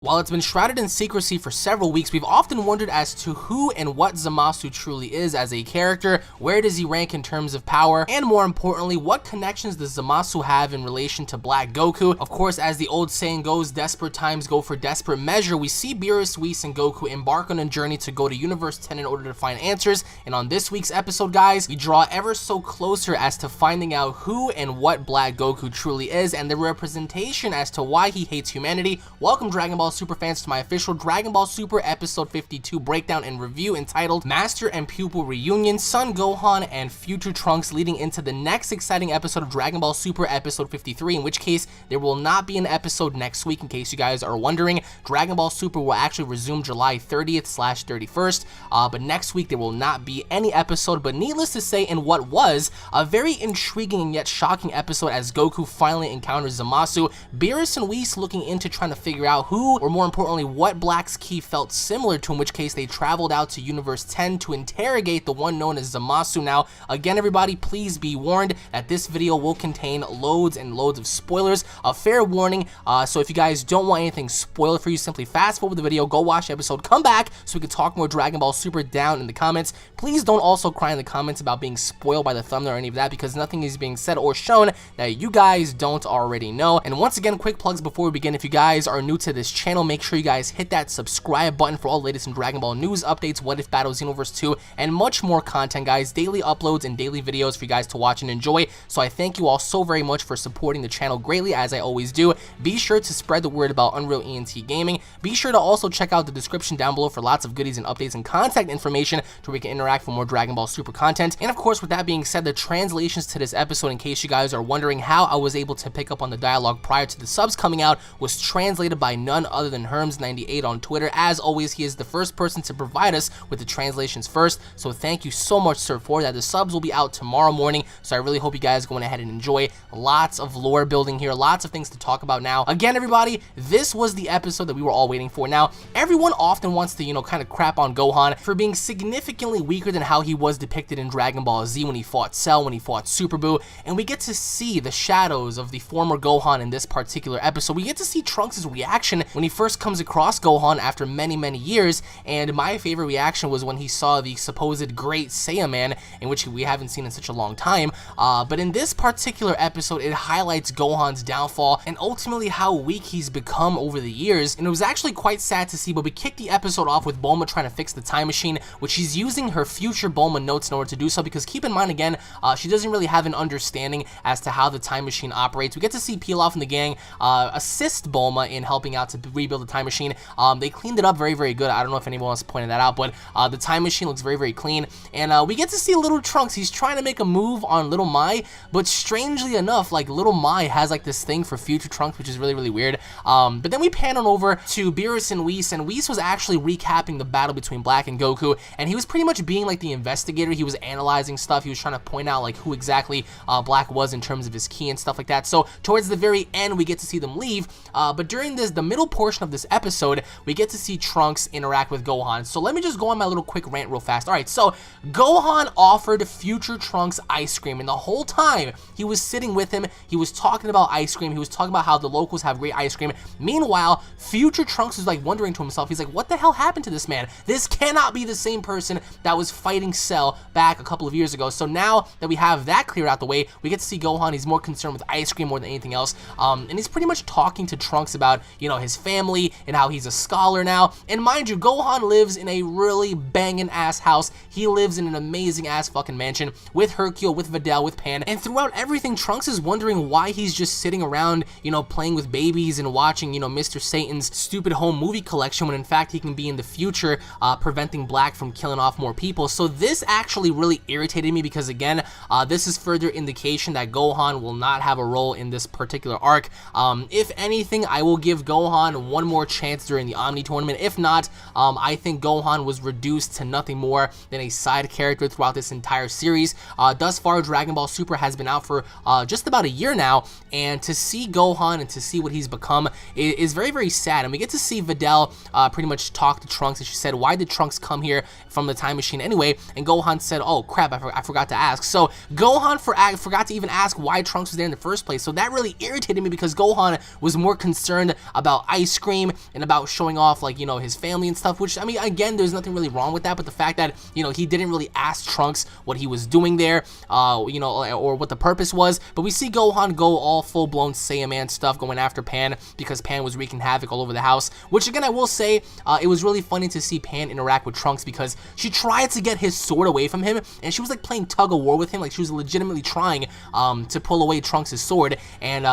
While it's been shrouded in secrecy for several weeks, we've often wondered as to who and what Zamasu truly is as a character, where does he rank in terms of power, and more importantly, what connections does Zamasu have in relation to Black Goku? Of course, as the old saying goes, desperate times go for desperate measure. We see Beerus, Whis, and Goku embark on a journey to go to Universe 10 in order to find answers, and on this week's episode, guys, we draw ever so closer as to finding out who and what Black Goku truly is, and the representation as to why he hates humanity. Welcome, Dragon Ball Super fans, to my official Dragon Ball Super Episode 52 breakdown and review entitled Master and Pupil Reunion, Son Gohan and Future Trunks, leading into the next exciting episode of Dragon Ball Super Episode 53, in which case there will not be an episode next week. In case you guys are wondering, Dragon Ball Super will actually resume July 30th/31st, but next week there will not be any episode. But needless to say, in what was a very intriguing and yet shocking episode as Goku finally encounters Zamasu, Beerus and Whis looking into trying to figure out who, or more importantly, what Black's ki felt similar to, in which case they traveled out to Universe 10 to interrogate the one known as Zamasu. Now, again, everybody, please be warned that this video will contain loads and loads of spoilers. A fair warning, so if you guys don't want anything spoiled for you, simply fast forward the video, go watch the episode, come back so we can talk more Dragon Ball Super down in the comments. Please don't also cry in the comments about being spoiled by the thumbnail or any of that, because nothing is being said or shown that you guys don't already know. And once again, quick plugs before we begin. If you guys are new to this channel, make sure you guys hit that subscribe button for all the latest in Dragon Ball news, updates, What If Battles, Xenoverse 2, and much more content, guys. Daily uploads and daily videos for you guys to watch and enjoy. So I thank you all so very much for supporting the channel greatly, as I always do. Be sure to spread the word about Unreal ENT Gaming. Be sure to also check out the description down below for lots of goodies and updates and contact information to where we can interact for more Dragon Ball Super content. And of course, with that being said, the translations to this episode, in case you guys are wondering how I was able to pick up on the dialogue prior to the subs coming out, was translated by none other than Herms98 on Twitter. As always, he is the first person to provide us with the translations first, so thank you so much, sir, for that. The subs will be out tomorrow morning, so I really hope you guys go ahead and enjoy. Lots of lore building here, lots of things to talk about. Now, again, everybody, this was the episode that we were all waiting for. Now, everyone often wants to, kind of crap on Gohan for being significantly weaker than how he was depicted in Dragon Ball Z when he fought Cell, when he fought Super Buu, and we get to see the shadows of the former Gohan in this particular episode. We get to see Trunks' reaction when he first comes across Gohan after many years, and my favorite reaction was when he saw the supposed Great Saiyaman, in which we haven't seen in such a long time, but in this particular episode, it highlights Gohan's downfall and ultimately how weak he's become over the years, and it was actually quite sad to see. But we kicked the episode off with Bulma trying to fix the time machine, which she's using her future Bulma notes in order to do so, because keep in mind, again, she doesn't really have an understanding as to how the time machine operates. We get to see Pilaf and the gang assist Bulma in helping out to rebuild the time machine. They cleaned it up very good. I don't know if anyone else pointed that out, but the time machine looks very clean, and we get to see little Trunks. He's trying to make a move on Little Mai, but strangely enough, like, Little Mai has like this thing for future Trunks, which is really weird. But then we pan on over to Beerus and Whis was actually recapping the battle between Black and Goku, and he was pretty much being like the investigator. He was analyzing stuff. He was trying to point out like who exactly Black was in terms of his ki and stuff like that. So towards the very end, we get to see them leave, but during the middle portion of this episode, we get to see Trunks interact with Gohan. So let me just go on my little quick rant real fast. Alright, so Gohan offered future Trunks ice cream, and the whole time he was sitting with him, he was talking about ice cream. He was talking about how the locals have great ice cream. Meanwhile, future Trunks is like wondering to himself, he's like, what the hell happened to this man? This cannot be the same person that was fighting Cell back a couple of years ago. So now that we have that cleared out the way, we get to see Gohan. He's more concerned with ice cream more than anything else, and he's pretty much talking to Trunks about, his family and how he's a scholar now. And mind you, Gohan lives in a really banging ass house. He lives in an amazing ass fucking mansion with Hercule, with Videl, with Pan, and throughout everything, Trunks is wondering why he's just sitting around, playing with babies and watching, Mr. Satan's stupid home movie collection, when in fact he can be in the future preventing Black from killing off more people. So this actually really irritated me, because again, this is further indication that Gohan will not have a role in this particular arc. If anything, I will give Gohan one more chance during the Omni tournament. If not, I think Gohan was reduced to nothing more than a side character throughout this entire series. Thus far, Dragon Ball Super has been out for just about a year now, and to see Gohan and to see what he's become is very sad. And we get to see Videl pretty much talk to Trunks, and she said, why did Trunks come here from the time machine anyway? And Gohan said, oh crap, I forgot to ask. So Gohan forgot to even ask why Trunks was there in the first place. So that really irritated me, because Gohan was more concerned about ice ice cream and about showing off, like, you know, his family and stuff, which, I mean, again, there's nothing really wrong with that, but the fact that, you know, he didn't really ask Trunks what he was doing there, you know, or what the purpose was. But we see Gohan go all full-blown Saiyaman stuff, going after Pan because Pan was wreaking havoc all over the house, which, again, I will say, it was really funny to see Pan interact with Trunks because she tried to get his sword away from him, and she was, like, playing tug-of-war with him, like, she was legitimately trying to pull away Trunks' sword, and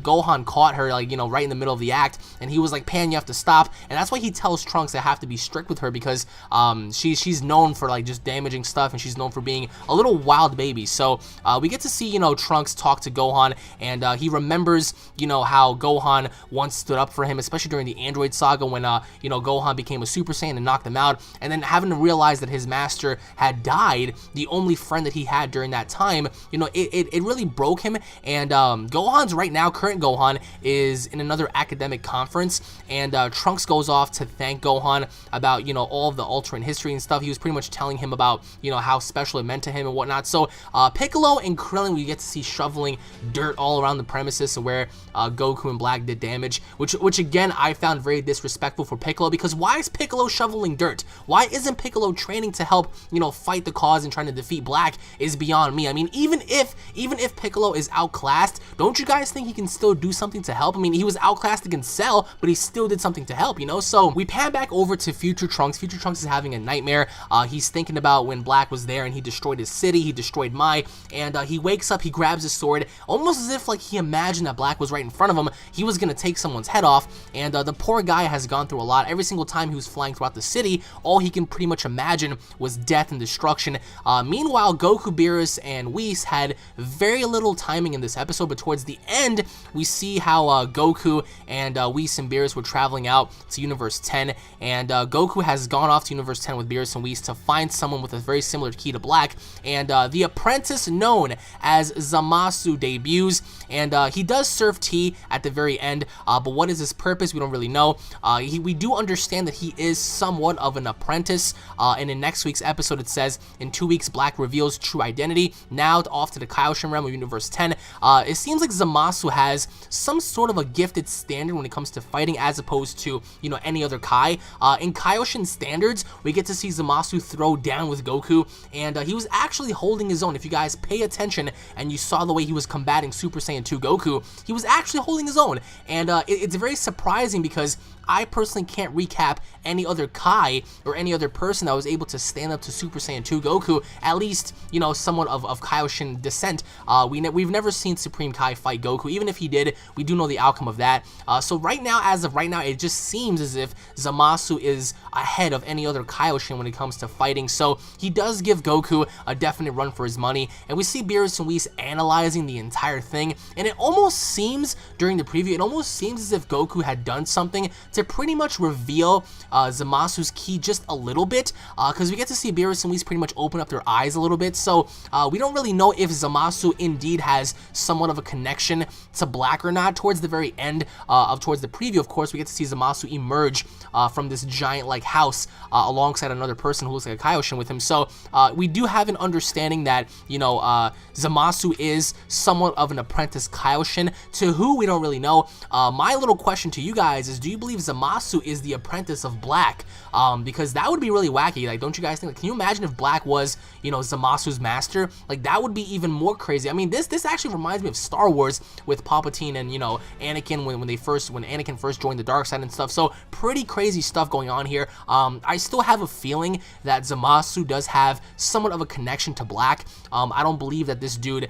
Gohan caught her, like, you know, right in the middle of the act, and he was like, Pan, you have to stop, and that's why he tells Trunks I have to be strict with her because she's known for, like, just damaging stuff, and she's known for being a little wild baby. So we get to see, you know, Trunks talk to Gohan, and he remembers, you know, how Gohan once stood up for him, especially during the Android saga when, you know, Gohan became a Super Saiyan and knocked him out, and then having to realize that his master had died, the only friend that he had during that time, you know, it really broke him. And Gohan's right now, current Gohan, is in another academic conference, and Trunks goes off to thank Gohan about, you know, all of the alternate history and stuff. He was pretty much telling him about, you know, how special it meant to him and whatnot. So Piccolo and Krillin, we get to see shoveling dirt all around the premises where Goku and Black did damage, which again, I found very disrespectful for Piccolo, because why is Piccolo shoveling dirt? Why isn't Piccolo training to help, you know, fight the cause and trying to defeat Black is beyond me. I mean, even if Piccolo is outclassed, don't you guys think he can still do something to help? I mean, he was outclassed against Cell, but he still did something to help, you know? So we pan back over to Future Trunks. Future Trunks is having a nightmare. He's thinking about when Black was there and he destroyed his city, he destroyed Mai, and he wakes up, he grabs his sword, almost as if like he imagined that Black was right in front of him, he was gonna take someone's head off, and the poor guy has gone through a lot. Every single time he was flying throughout the city, all he can pretty much imagine was death and destruction. Meanwhile, Goku, Beerus, and Whis had very little timing in this episode, but towards the end, we see how Goku and Whis and Beerus were traveling out to Universe 10, and Goku has gone off to Universe 10 with Beerus and Whis to find someone with a very similar key to Black, and the apprentice known as Zamasu debuts, and he does serve tea at the very end, but what is his purpose, we don't really know. We do understand that he is somewhat of an apprentice, and in next week's episode it says, in 2 weeks, Black reveals true identity. Now off to the Kaioshin realm of Universe 10. It seems like Zamasu has some sort of a gifted standard when it comes to fighting, as opposed to, you know, any other Kai. In Kaioshin standards, we get to see Zamasu throw down with Goku, and he was actually holding his own. If you guys pay attention and you saw the way he was combating Super Saiyan 2 Goku, he was actually holding his own, and it's very surprising because I personally can't recap any other Kai or any other person that was able to stand up to Super Saiyan 2 Goku, at least, you know, somewhat of Kaioshin descent. We've never seen Supreme Kai fight Goku. Even if he did, we do know the outcome of that. So right now, as of right now, it just seems as if Zamasu is ahead of any other Kaioshin when it comes to fighting. So he does give Goku a definite run for his money, and we see Beerus and Whis analyzing the entire thing, and it almost seems, during the preview, it almost seems as if Goku had done something to pretty much reveal Zamasu's ki just a little bit, because we get to see Beerus and Whis pretty much open up their eyes a little bit, so we don't really know if Zamasu indeed has somewhat of a connection to Black or not. Towards the very end, towards the preview, of course, we get to see Zamasu emerge from this giant like house alongside another person who looks like a Kaioshin with him, so we do have an understanding that, you know, Zamasu is somewhat of an apprentice Kaioshin. To who, we don't really know. My little question to you guys is, do you believe Zamasu is the apprentice of Black? Because that would be really wacky. Like, don't you guys think, like, can you imagine if Black was, you know, Zamasu's master? Like, that would be even more crazy. I mean, this actually reminds me of Star Wars with Palpatine and, you know, Anakin when Anakin first joined the dark side and stuff. So pretty crazy stuff going on here. I still have a feeling that Zamasu does have somewhat of a connection to Black. I don't believe that this dude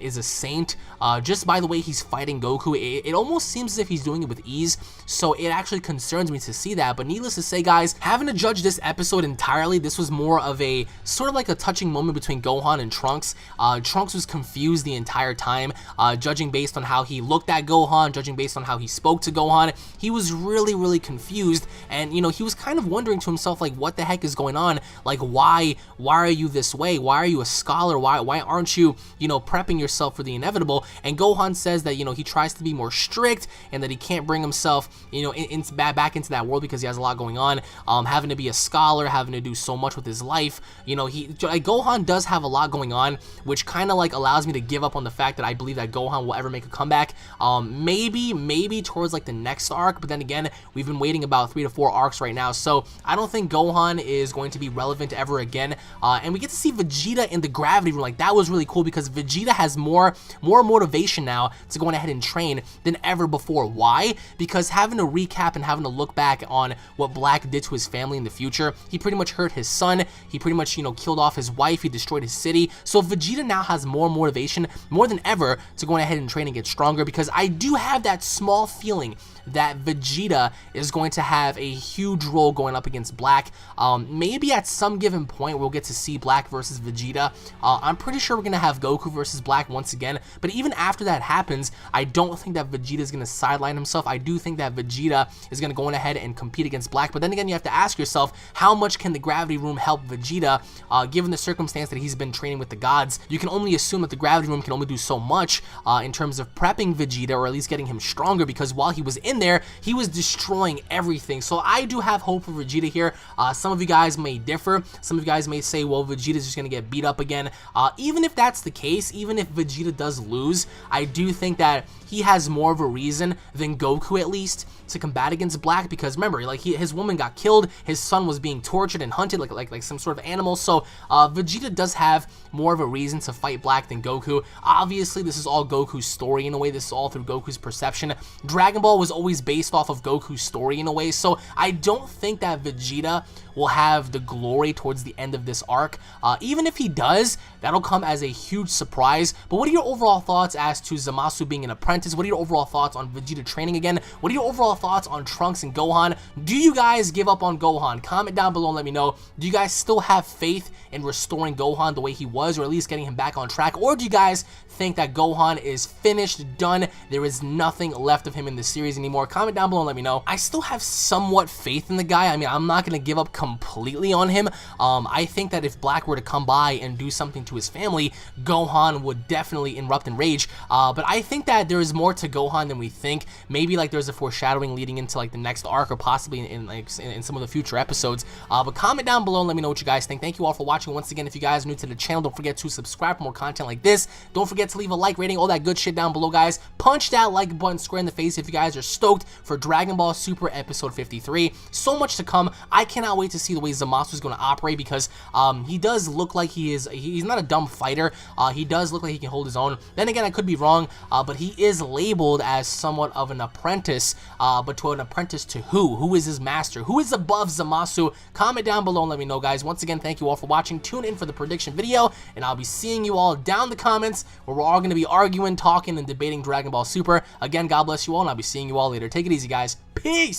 is a saint. Just by the way he's fighting Goku, it almost seems as if he's doing it with ease, so it actually concerns me to see that. But needless to say, guys, having to judge this episode entirely, this was more of a sort of like a touching moment between Gohan and Trunks. Trunks was confused the entire time, judging based on how he looked at Gohan, judging based on how he spoke to Gohan. He was really confused, and, you know, he was kind of wondering to himself, like, what the heck is going on? Like, why are you this way? Why are you a scholar? Why aren't you, you know, prepping yourself for the inevitable? And Gohan says that, you know, he tries to be more strict and that he can't bring himself, you know, back into that world because he has a lot going on, having to be a scholar, having to do so much with his life. You know, Gohan does have a lot going on, which kind of like allows me to give up on the fact that I believe that Gohan will ever make a comeback. Maybe towards like the next arc, but then again, we've been waiting about 3 to 4 arcs right now, so I don't think Gohan is going to be relevant ever again. And we get to see Vegeta in the gravity room. Like, that was really cool because Vegeta has more motivation now to go ahead and train than ever before. Why? Because having to recap and having to look back on what Black did to his family in the future, he pretty much hurt his son, he pretty much, you know, killed off his wife, he destroyed his city. So Vegeta now has more motivation, more than ever, to go ahead and train and get stronger, because I do have that small feeling that Vegeta is going to have a huge role going up against Black. Maybe at some given point we'll get to see Black versus Vegeta. I'm pretty sure we're going to have Goku versus Black once again, but even after that happens, I don't think that Vegeta is going to sideline himself. I do think that Vegeta is going to go ahead and compete against Black, but then again, you have to ask yourself, how much can the gravity room help Vegeta, given the circumstance that he's been training with the gods? You can only assume that the gravity room can only do so much in terms of prepping Vegeta, or at least getting him stronger, because while he was in there, he was destroying everything. So I do have hope for Vegeta here. Some of you guys may differ. Some of you guys may say, well, Vegeta's just going to get beat up again. Even if that's the case, even if Vegeta does lose, I do think that he has more of a reason than Goku, at least, to combat against Black, because remember, like, his woman got killed, his son was being tortured and hunted like some sort of animal. So Vegeta does have more of a reason to fight Black than Goku. Obviously, this is all Goku's story in a way. This is all through Goku's perception. Dragon Ball was always based off of Goku's story in a way, so I don't think that Vegeta will have the glory towards the end of this arc. Even if he does, that'll come as a huge surprise. But what are your overall thoughts as to Zamasu being an apprentice? What are your overall thoughts on Vegeta training again? What are your overall thoughts on Trunks and Gohan? Do you guys give up on Gohan? Comment down below and let me know. Do you guys still have faith in restoring Gohan the way he was, or at least getting him back on track? Or do you guys think that Gohan is finished, done, there is nothing left of him in the series anymore? Comment down below and let me know. I still have somewhat faith in the guy. I mean, I'm not going to give up completely on him. I think that if Black were to come by and do something to his family, Gohan would definitely erupt in rage. But I think that there is more to Gohan than we think. Maybe like there's a foreshadowing leading into like the next arc, or possibly in some of the future episodes. But comment down below and let me know what you guys think. Thank you all for watching. Once again, if you guys are new to the channel, don't forget to subscribe for more content like this. Don't forget to leave a like, rating, all that good shit down below, guys. Punch that like button square in the face if you guys are stoked for Dragon Ball Super episode 53. So much to come. I cannot wait to see the way Zamasu is going to operate, because he does look like he's not a dumb fighter. He does look like he can hold his own. Then again, I could be wrong, but he is labeled as somewhat of an apprentice, but to an apprentice to who? Who is his master? Who is above Zamasu? Comment down below and let me know, guys. Once again, thank you all for watching. Tune in for the prediction video, and I'll be seeing you all down in the comments, where we're all going to be arguing, talking, and debating Dragon Ball Super. Again, God bless you all, and I'll be seeing you all later. Take it easy, guys. Peace!